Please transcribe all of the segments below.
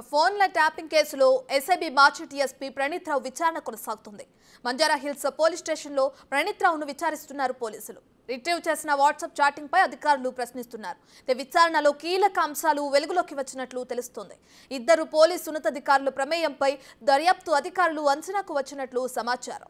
ఫోన్ల ట్యాపింగ్ కేసులో ఎస్ఐబి మార్చి ఎస్పీ ప్రణీత్ రావు విచారణ కొనసాగుతుంది. మంజారా హిల్స్ పోలీస్ స్టేషన్లో ప్రణీత్ రావును విచారిస్తున్నారు పోలీసులు. రిట్రీవ్ చేసిన వాట్సాప్ చాటింగ్ పై అధికారులు ప్రశ్నిస్తున్నారు. విచారణలో కీలక అంశాలు వెలుగులోకి వచ్చినట్లు తెలుస్తోంది. ఇద్దరు పోలీసు ఉన్నతాధికారుల ప్రమేయంపై దర్యాప్తు అధికారులు అంచనాకు వచ్చినట్లు సమాచారం.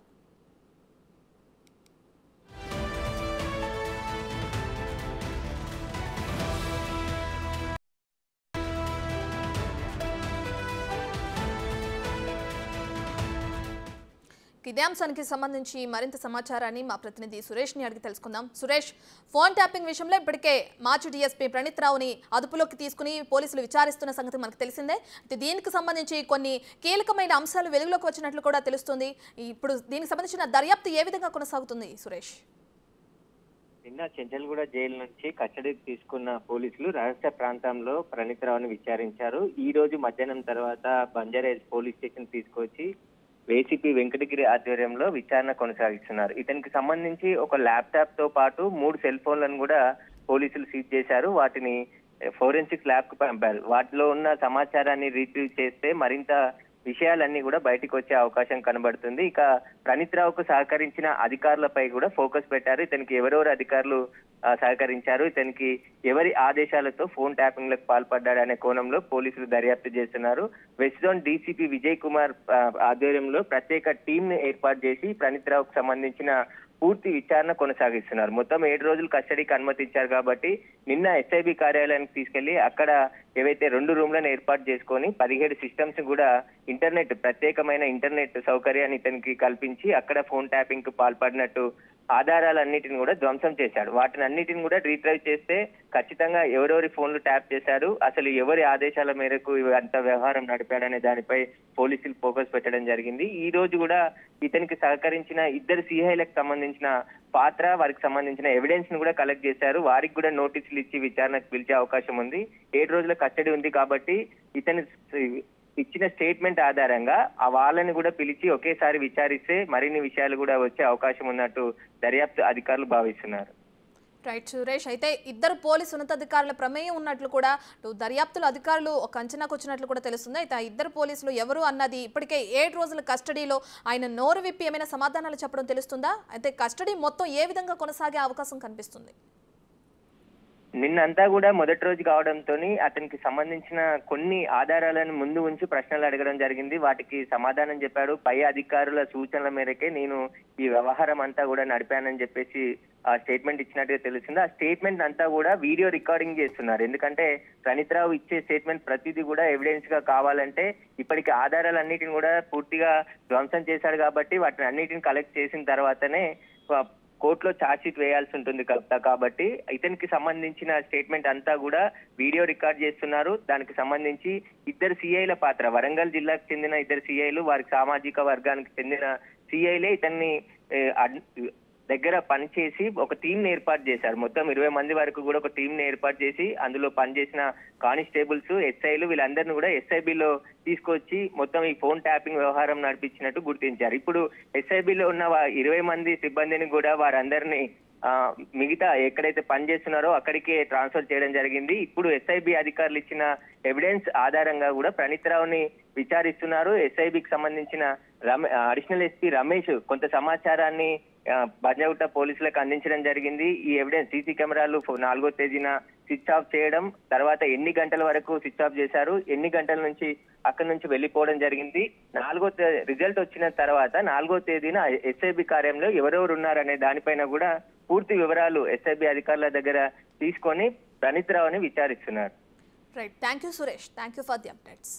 ఇదే అంశానికి సంబంధించి మరింత సమాచారాన్ని మా ప్రతినిధి సురేష్ ని అడిగి తెలుసుకుందాం. సురేష్, ఫోన్ ట్యాపింగ్ విషయంలో ఇప్పటికే మార్చి డీఎస్పీ ప్రణీత్ రావుని అదుపులోకి తీసుకుని పోలీసులు విచారిస్తున్న సంగతి మనకు తెలిసిందే. దీనికి సంబంధించి కొన్ని కీలకమైన అంశాలు వెలుగులోకి వచ్చినట్లు కూడా తెలుస్తుంది. ఇప్పుడు దీనికి సంబంధించిన దర్యాప్తు ఏ విధంగా కొనసాగుతుంది సురేష్? నిన్న చెంచల్గూడ జైలు నుంచి కస్టడీకి తీసుకున్న పోలీసులు రహస్య ప్రాంతంలో ప్రణీత్ రావుని విచారించారు. ఈ రోజు మధ్యాహ్నం తర్వాత బంజారా హిల్స్ పోలీస్ స్టేషన్ తీసుకొచ్చి ఏసీపీ వెంకటగిరి ఆధ్వర్యంలో విచారణ కొనసాగిస్తున్నారు. ఇతనికి సంబంధించి ఒక ల్యాప్టాప్ తో పాటు 3 సెల్ ఫోన్లను కూడా పోలీసులు సీజ్ చేశారు. వాటిని ఫోరెన్సిక్ ల్యాబ్ కు పంపారు. వాటిలో ఉన్న సమాచారాన్ని రిట్రీవ్ చేస్తే మరింత విషయాలన్నీ కూడా బయటకు వచ్చే అవకాశం కనబడుతుంది. ఇక ప్రణీత్ రావుకు సహకరించిన అధికారులపై కూడా ఫోకస్ పెట్టారు. ఇతనికి ఎవరెవరు అధికారులు సహకరించారు, ఇతనికి ఎవరి ఆదేశాలతో ఫోన్ ట్యాపింగ్ లకు పాల్పడ్డాడనే కోణంలో పోలీసులు దర్యాప్తు చేస్తున్నారు. West zone DCP Vijay Kumar ఆధ్వర్యంలో ప్రత్యేక టీం ని ఏర్పాటు చేసి ప్రణీత్ రావుకు సంబంధించిన పూర్తి విచారణ కొనసాగిస్తున్నారు. మొత్తం 7 రోజులు కస్టడీకి అనుమతించారు కాబట్టి నిన్న ఎస్ఐబి కార్యాలయానికి తీసుకెళ్లి అక్కడ ఏవైతే 2 రూమ్లను ఏర్పాటు చేసుకొని 17 సిస్టమ్స్ కూడా ప్రత్యేకమైన ఇంటర్నెట్ సౌకర్యాన్ని ఇతనికి కల్పించి అక్కడ ఫోన్ ట్యాపింగ్ కు పాల్పడినట్టు ఆధారాలన్నిటిని కూడా ధ్వంసం చేశాడు. వాటిని అన్నిటిని కూడా రీట్రైవ్ చేస్తే ఖచ్చితంగా ఎవరెవరి ఫోన్లు ట్యాప్ చేశారు, అసలు ఎవరి ఆదేశాల మేరకు అంత వ్యవహారం నడిపాడనే దానిపై పోలీసులు ఫోకస్ పెట్టడం జరిగింది. ఈ రోజు కూడా ఇతనికి సహకరించిన ఇద్దరు సిఐలకు సంబంధించిన పాత్ర, వారికి సంబంధించిన ఎవిడెన్స్ ను కూడా కలెక్ట్ చేశారు. వారికి కూడా నోటీసులు ఇచ్చి విచారణకు పిలిచే అవకాశం ఉంది. 7 రోజుల కస్టడీ ఉంది కాబట్టి ఇతని ఇచ్చిన స్టేట్మెంట్ ఆధారంగా వాళ్ళని కూడా పిలిచి ఒకేసారి విచారిస్తే మరిన్ని విషయాలు కూడా వచ్చే అవకాశం ఉన్నట్టు దర్యాప్తు అధికారులు భావిస్తున్నారు. రైట్ సురేష్, అయితే ఇద్దరు పోలీసు ఉన్నతాధికారుల ప్రమేయం ఉన్నట్లు కూడా దర్యాప్తుల అధికారులు ఒక అంచనాకు వచ్చినట్లు కూడా తెలుస్తుంది. అయితే ఆ ఇద్దరు పోలీసులు ఎవరు అన్నది ఇప్పటికే 7 రోజుల కస్టడీలో ఆయన నోరు విప్పి ఏమైనా సమాధానాలు చెప్పడం తెలుస్తుందా? అయితే కస్టడీ మొత్తం ఏ విధంగా కొనసాగే అవకాశం కనిపిస్తుంది? నిన్నంతా కూడా మొదటి రోజు కావడంతో అతనికి సంబంధించిన కొన్ని ఆధారాలను ముందు ఉంచి ప్రశ్నలు అడగడం జరిగింది. వాటికి సమాధానం చెప్పాడు. పై అధికారుల సూచనల మేరకే నేను ఈ వ్యవహారం అంతా కూడా నడిపానని చెప్పేసి ఆ స్టేట్మెంట్ ఇచ్చినట్టుగా తెలుస్తుంది. ఆ స్టేట్మెంట్ అంతా కూడా వీడియో రికార్డింగ్ చేస్తున్నారు. ఎందుకంటే ప్రణీత్ రావు ఇచ్చే స్టేట్మెంట్ ప్రతిదీ కూడా ఎవిడెన్స్ గా కావాలంటే ఇప్పటికి ఆధారాలన్నిటిని కూడా పూర్తిగా ధ్వంసం చేశాడు కాబట్టి వాటిని అన్నిటిని కలెక్ట్ చేసిన తర్వాతనే కోర్టులో ఛార్జ్ షీట్ వేయాల్సి ఉంటుంది కాబట్టి ఇతనికి సంబంధించిన స్టేట్మెంట్ అంతా కూడా వీడియో రికార్డ్ చేస్తున్నారు. దానికి సంబంధించి ఇద్దరు సిఐల పాత్ర, వరంగల్ జిల్లాకు చెందిన ఇద్దరు సిఐలు, వారికి సామాజిక వర్గానికి చెందిన సిఐలే ఇతన్ని దగ్గర పనిచేసి ఒక టీం ని ఏర్పాటు చేశారు. మొత్తం 20 మంది వరకు కూడా ఒక టీం ని ఏర్పాటు చేసి అందులో పనిచేసిన కానిస్టేబుల్స్, ఎస్ఐలు వీళ్ళందరినీ కూడా ఎస్ఐబిలో తీసుకొచ్చి మొత్తం ఈ ఫోన్ ట్యాపింగ్ వ్యవహారం నడిపించినట్టు గుర్తించారు. ఇప్పుడు ఎస్ఐబిలో ఉన్న 20 మంది సిబ్బందిని కూడా వారందరినీ మిగతా ఎక్కడైతే పనిచేస్తున్నారో అక్కడికే ట్రాన్స్ఫర్ చేయడం జరిగింది. ఇప్పుడు ఎస్ఐబి అధికారులు ఇచ్చిన ఎవిడెన్స్ ఆధారంగా కూడా ప్రణీత్ రావుని విచారిస్తున్నారు. ఎస్ఐబికి సంబంధించిన అడిషనల్ ఎస్పీ రమేష్ కొంత సమాచారాన్ని బంజాగుట్ట పోలీసులకు అందించడం జరిగింది. ఈ ఎవిడెన్స్ సీసీ కెమెరాలు 4వ తేదీన స్విచ్ ఆఫ్ చేయడం, తర్వాత ఎన్ని గంటల వరకు స్విచ్ ఆఫ్ చేశారు, ఎన్ని గంటల నుంచి అక్కడి నుంచి వెళ్లిపోవడం జరిగింది. రిజల్ట్ వచ్చిన తర్వాత 4వ తేదీన ఎస్ఐబి కార్యంలో ఎవరెవరు ఉన్నారనే దానిపైన కూడా పూర్తి వివరాలు ఎస్ఐబి అధికారుల దగ్గర తీసుకొని ప్రణీత్ రావుని విచారిస్తున్నారు. Right, thank you Suresh, thank you for the updates.